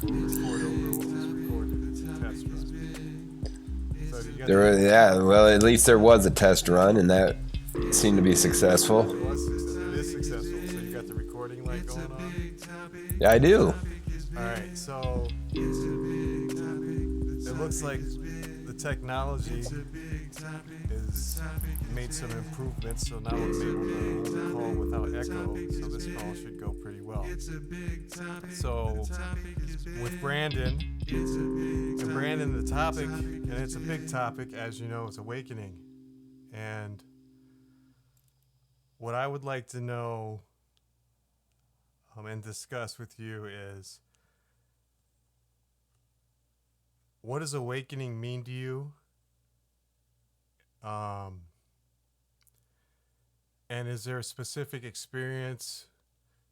we'll record over. We'll just record the test run. So you got Yeah, well, at least there was a test run, and that seemed to be successful. it was success. It is successful. So you got the recording light going on. Yeah, I do. All right. So it looks like the technology is made some improvements. So now we're able to hold a call without echo. So this call should go pretty well. So with Brandon, and Brandon, the topic, and it's a big topic, as you know, it's awakening. And what I would like to know and discuss with you is, what does awakening mean to you? And is there a specific experience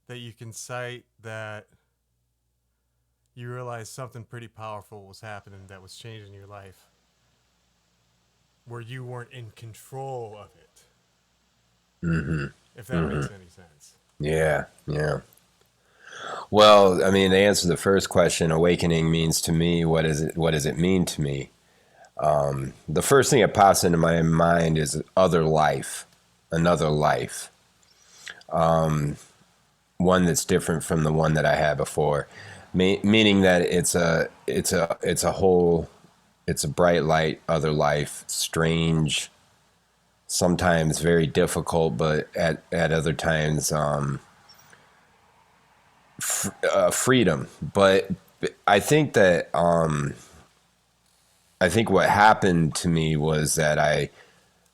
that you can cite that you realized something pretty powerful was happening, that was changing your life, where you weren't in control of it? Mm-hmm. If that makes any sense. Yeah, yeah. Well, I mean, to answer the first question, awakening means to me, what is it? What does it mean to me? The first thing that pops into my mind is other life, another life, one that's different from the one that I had before. Meaning that it's a whole, it's a bright light, other life, strange, sometimes very difficult, but at other times freedom. But I think that I think what happened to me was that I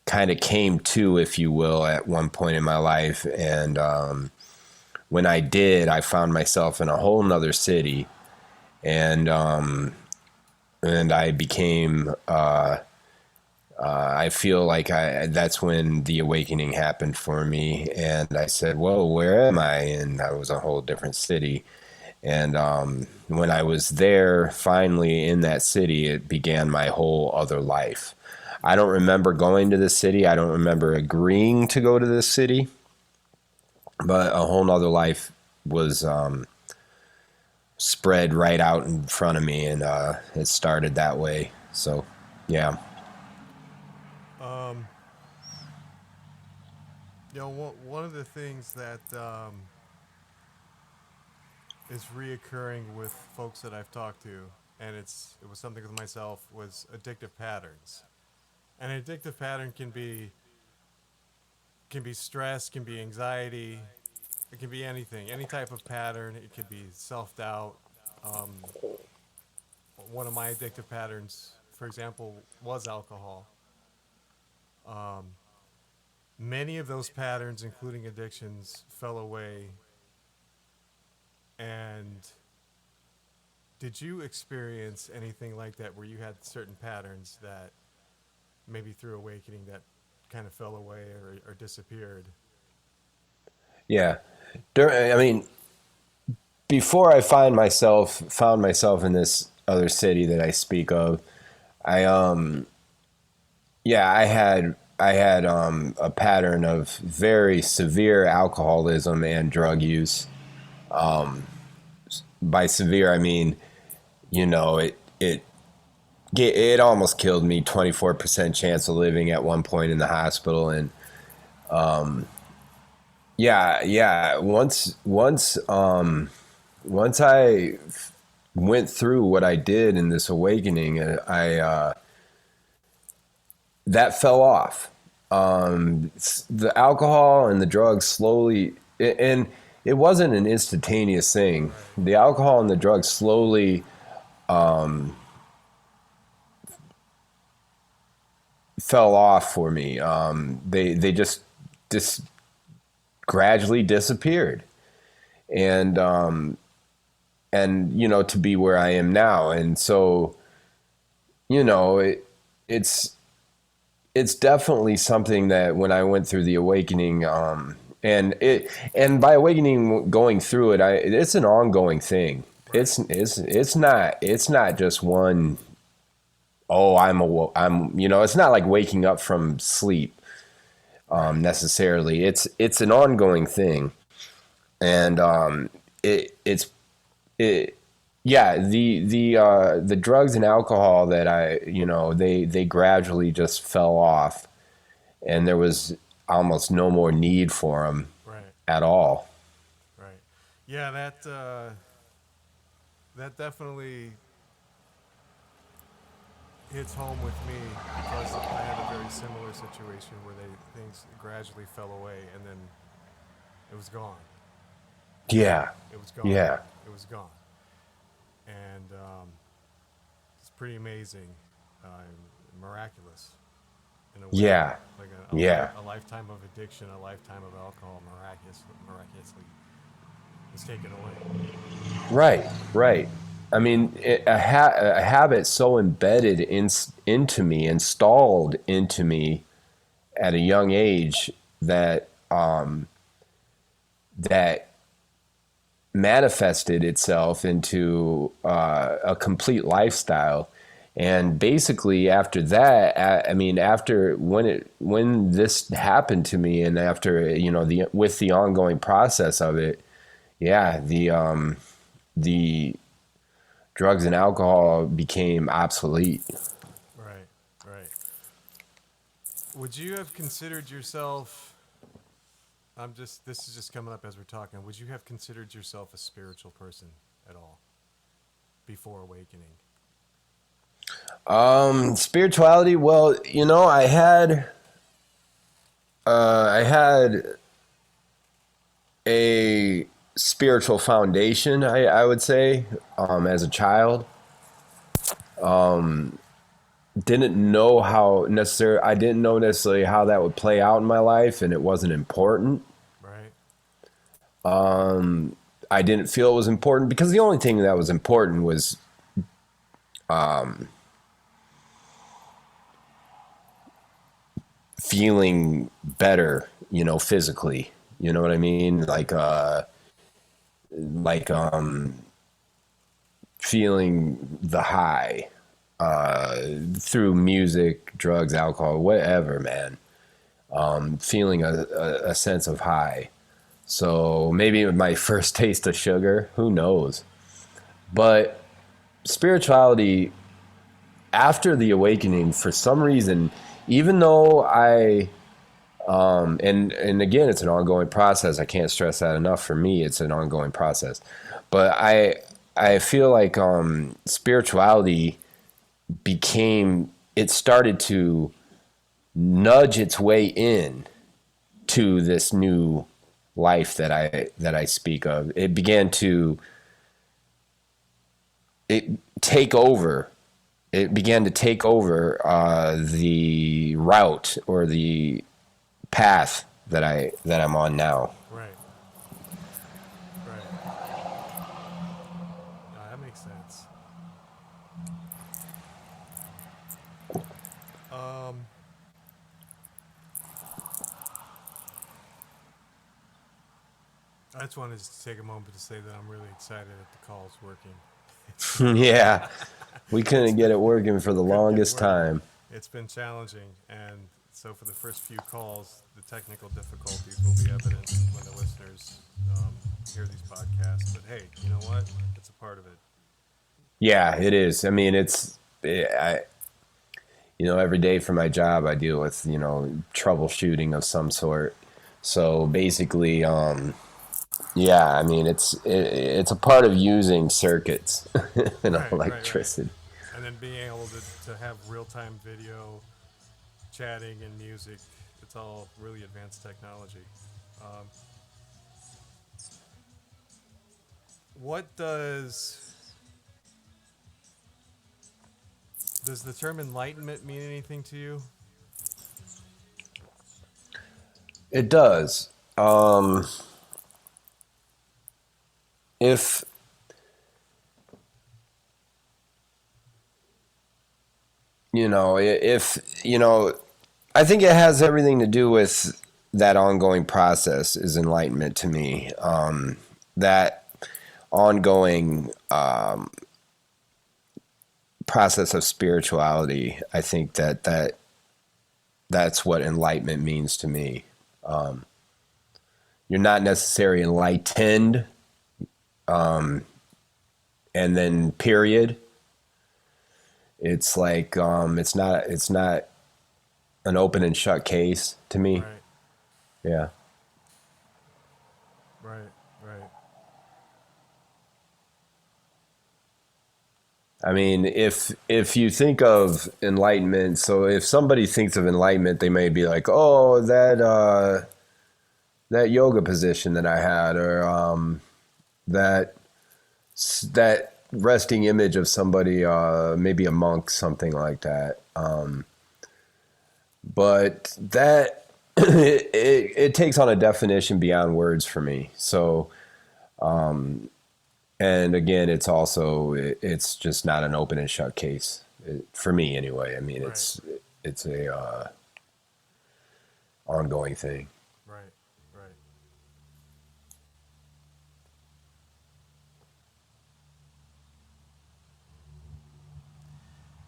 kind of came to, if you will, at one point in my life, and when I did, I found myself in a whole nother city, and I became. I feel like that's when the awakening happened for me, and I said, "Whoa, where am I?" And I was a whole different city. And when I was there, finally in that city, it began my whole other life. I don't remember going to this city. I don't remember agreeing to go to this city, but a whole nother life was spread right out in front of me, and it started that way. So, yeah. Um, one of the things that is reoccurring with folks that I've talked to, and it was something with myself, was addictive patterns. And an addictive pattern can be stress, can be anxiety, it can be anything, any type of pattern. It could be self doubt. Um, One of my addictive patterns, for example, was alcohol. Um, Many of those patterns, including addictions, fell away. And did you experience anything like that, where you had certain patterns that maybe through awakening that kind of fell away or disappeared? Yeah. I mean, before I found myself in this other city that I speak of, I yeah, I had a pattern of very severe alcoholism and drug use. By severe, I mean, you know, it almost killed me. 24% chance of living at one point in the hospital, and yeah. Once I went through what I did in this awakening, I that fell off. The alcohol and the drugs slowly, and it wasn't an instantaneous thing. Right. The alcohol and the drugs slowly fell off for me. They just gradually disappeared, and you know, to be where I am now. And so, you know, it's it's definitely something that when I went through the awakening, and by awakening, going through it, it's an ongoing thing. Right. It's not just one. Oh, I'm you know, it's not like waking up from sleep Right. necessarily. It's an ongoing thing, and it it's it. Yeah, the drugs and alcohol that they gradually just fell off, and there was almost no more need for them Right. at all. Right. Yeah, that definitely hits home with me because I had a very similar situation where things gradually fell away and then it was gone. Yeah, It was gone. yeah, It was gone. And it's pretty amazing, uh, miraculous in a way. yeah, Like yeah. a lifetime of addiction, a lifetime of alcohol, miraculously was taken away. Right, right. I mean, a habit so embedded into me, installed into me at a young age that that manifested itself into a complete lifestyle. And basically, after that, I mean, after when this happened to me, and after the with the ongoing process of it, yeah, the drugs and alcohol became obsolete. Right, right. Would you have considered yourself? This is just coming up as we're talking. Would you have considered yourself a spiritual person at all before awakening? Spirituality. Well, I had a spiritual foundation. I would say, as a child, didn't know how necessarily. I didn't know necessarily how that would play out in my life, and it wasn't important. Right, I didn't feel it was important because the only thing that was important was feeling better, physically. You know what I mean? Like feeling the high through music, drugs, alcohol, whatever, man. Feeling a sense of high. So maybe my first taste of sugar, who knows? But spirituality after the awakening, for some reason, even though and again, it's an ongoing process. I can't stress that enough. For me, it's an ongoing process. But I feel like spirituality it started to nudge its way in to this new life that I speak of. It began to it take over. It began to take over the route or the path that I'm on now. right, right. That makes sense. Um, I just wanted to take a moment to say that I'm really excited that the call's working. Yeah, we It's couldn't get it working for the couldn't get it longest working. time. It's been challenging, and so for the first few calls, the technical difficulties will be evident when the listeners hear these podcasts. But hey, you know what? It's a part of it. Yeah, it is. I mean, every day for my job, I deal with, troubleshooting of some sort. So basically, yeah, I mean, it's a part of using circuits and Right, right, right. electricity. And then being able to have real time video, chatting, and music. It's all really advanced technology. Um, what does the term enlightenment mean anything to you? It does. If if I think it has everything to do with that ongoing process is enlightenment to me. That ongoing process of spirituality. I think that's what enlightenment means to me. You're not necessarily enlightened, and then period. It's like it's not an open and shut case to me. Right. Yeah. Right. Right. I mean, if you think of enlightenment, so if somebody thinks of enlightenment, they may be like, "Oh, that yoga position that I had, or that that resting image of somebody, maybe a monk, something like that." But that it takes on a definition beyond words for me. So, and again, it's just not an open and shut case for me anyway. I mean, Right. it's a ongoing thing. Right. Right.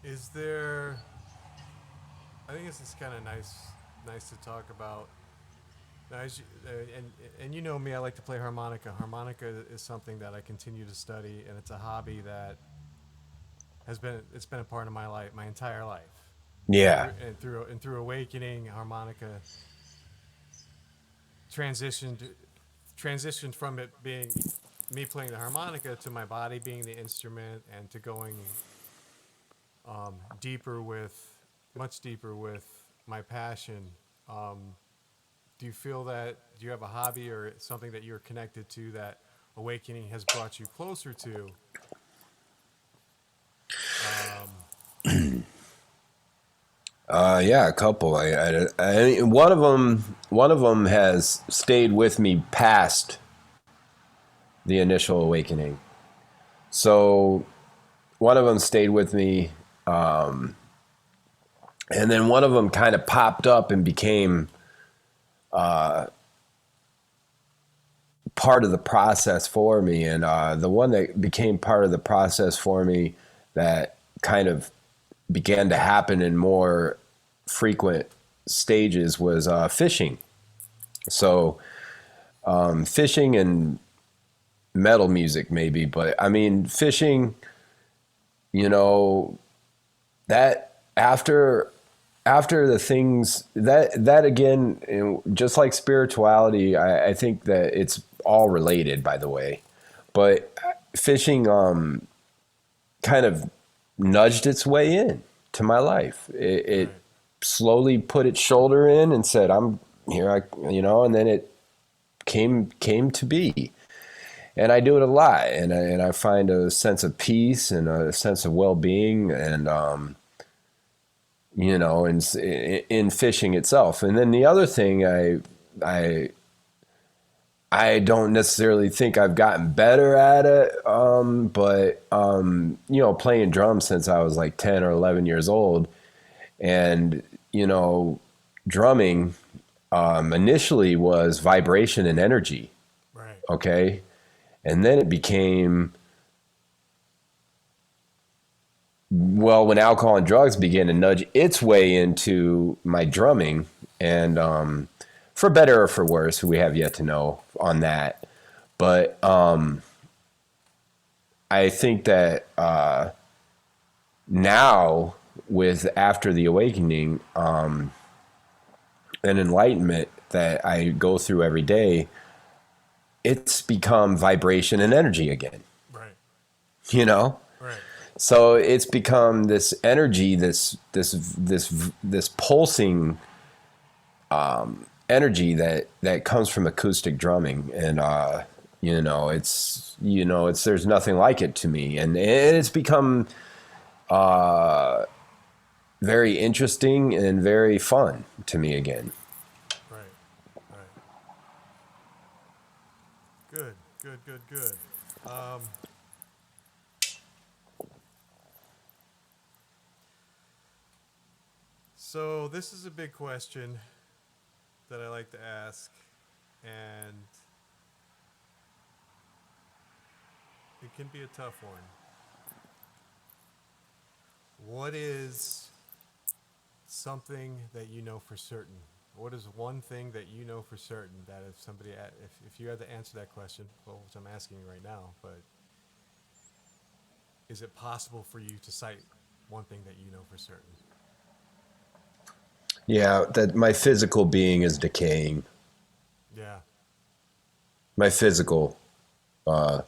Is there? I think this is kind of nice to talk about. Now, and you know me, I like to play harmonica. Harmonica is something that I continue to study, and it's a hobby that it's been a part of my life, my entire life. Yeah. And through awakening, harmonica transitioned transitioned from it being me playing the harmonica to my body being the instrument, and to going deeper with much deeper with my passion. Um, do you feel that, do you have a hobby or something that you're connected to that awakening has brought you closer to? Um, Yeah, a couple. One of them has stayed with me past the initial awakening. So one of them stayed with me, and then one of them kind of popped up and became part of the process for me. And the one that became part of the process for me, that kind of began to happen in more frequent stages, was fishing. So fishing and metal music maybe, but I mean fishing, you know, that after the things that again, just like spirituality, I think that it's all related, by the way. But fishing kind of nudged its way in to my life. It right, slowly put its shoulder in and said, "I'm here." And then it came to be. And I do it a lot, and I find a sense of peace and a sense of well being, and in fishing itself. And then the other thing, I I don't necessarily think I've gotten better at it, but playing drums since I was like 10 or 11 years old, and drumming initially was vibration and energy. right, Okay, and then it became, well, when alcohol and drugs began to nudge its way into my drumming, and for better or for worse, we have yet to know on that. But I think that now, with after the awakening and enlightenment that I go through every day, it's become vibration and energy again. right, You know, right, so it's become this energy, this pulsing energy that comes from acoustic drumming, and it's there's nothing like it to me, and it's become very interesting and very fun to me again. right, right. Good, good, good, good. Um, so this is a big question that I like to ask, and it can be a tough one. What is something that you know for certain? What is one thing that you know for certain that if if you had to answer that question, well, which I'm asking you right now, but is it possible for you to cite one thing that you know for certain? Yeah, that my physical being is decaying. Yeah. My physical, what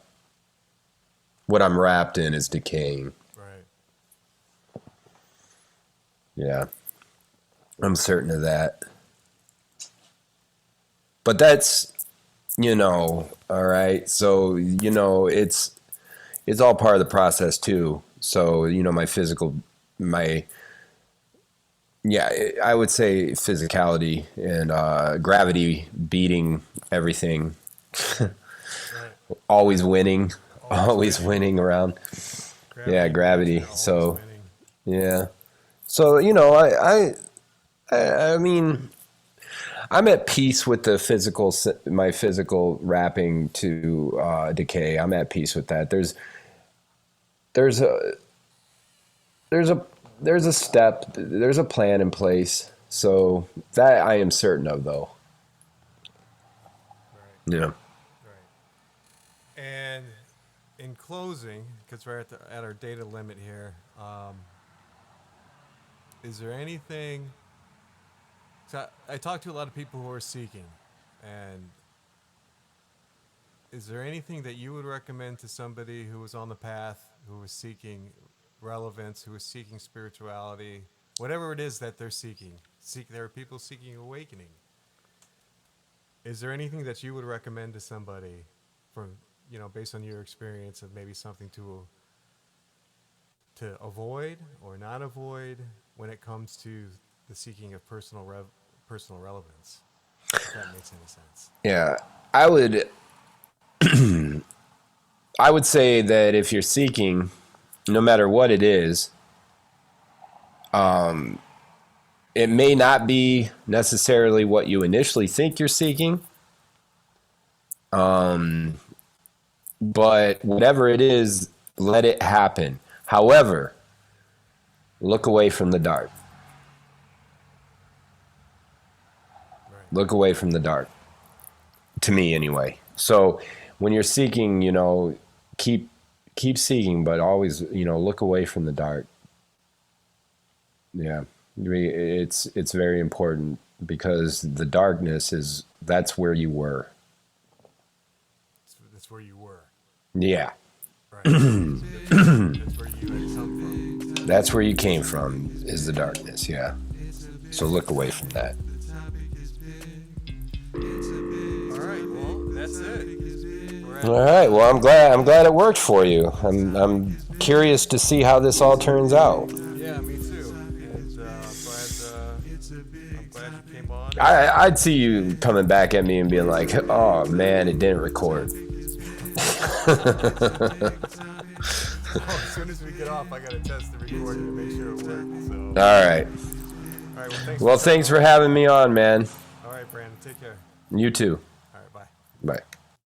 I'm wrapped in is decaying. Right. Yeah, I'm certain of that. But that's, all right. So, it's all part of the process too. So, my physical, my, yeah, I would say physicality and gravity beating everything, Right. always winning, Always always winning. winning around. Yeah, Gravity. gravity. Always So, winning. yeah. So, I mean, I'm at peace with my physical wrapping to decay. I'm at peace with that. There's a there's a there's a step, there's a plan in place. So that I am certain of, though. Right. Yeah. Right. And in closing, because we're at our data limit here, is there anything? So I talk to a lot of people who are seeking, and is there anything that you would recommend to somebody who was on the path, who was seeking relevance, who was seeking spirituality, whatever it is that they're seeking? There are people seeking awakening. Is there anything that you would recommend to somebody, from based on your experience, of maybe something to avoid or not avoid when it comes to the seeking of personal relevance? If that makes any sense. Yeah. I would I would say that if you're seeking, no matter what it is, it may not be necessarily what you initially think you're seeking. But whatever it is, let it happen. However, look away from the dark. Right. Look away from the dark. To me, anyway. So when you're seeking, keep seeking, but always, look away from the dark. Yeah, it's very important, because the darkness that's where you were. That's where you were. Yeah. Right. That's where you had come from. That's where you came from, is the darkness. Yeah. So look away from that. All right. Well, that's it. All right. Well, I'm glad it worked for you. I'm curious to see how this all turns out. Yeah, me too. And I'm glad you came on. I'd see you coming back at me and being like, "Oh man, it didn't record." As soon as we get off, I gotta test the recording to make sure it works. So. All right. All right. Well, Well, thanks for having me on, man. All right, Brandon. Take care. You too.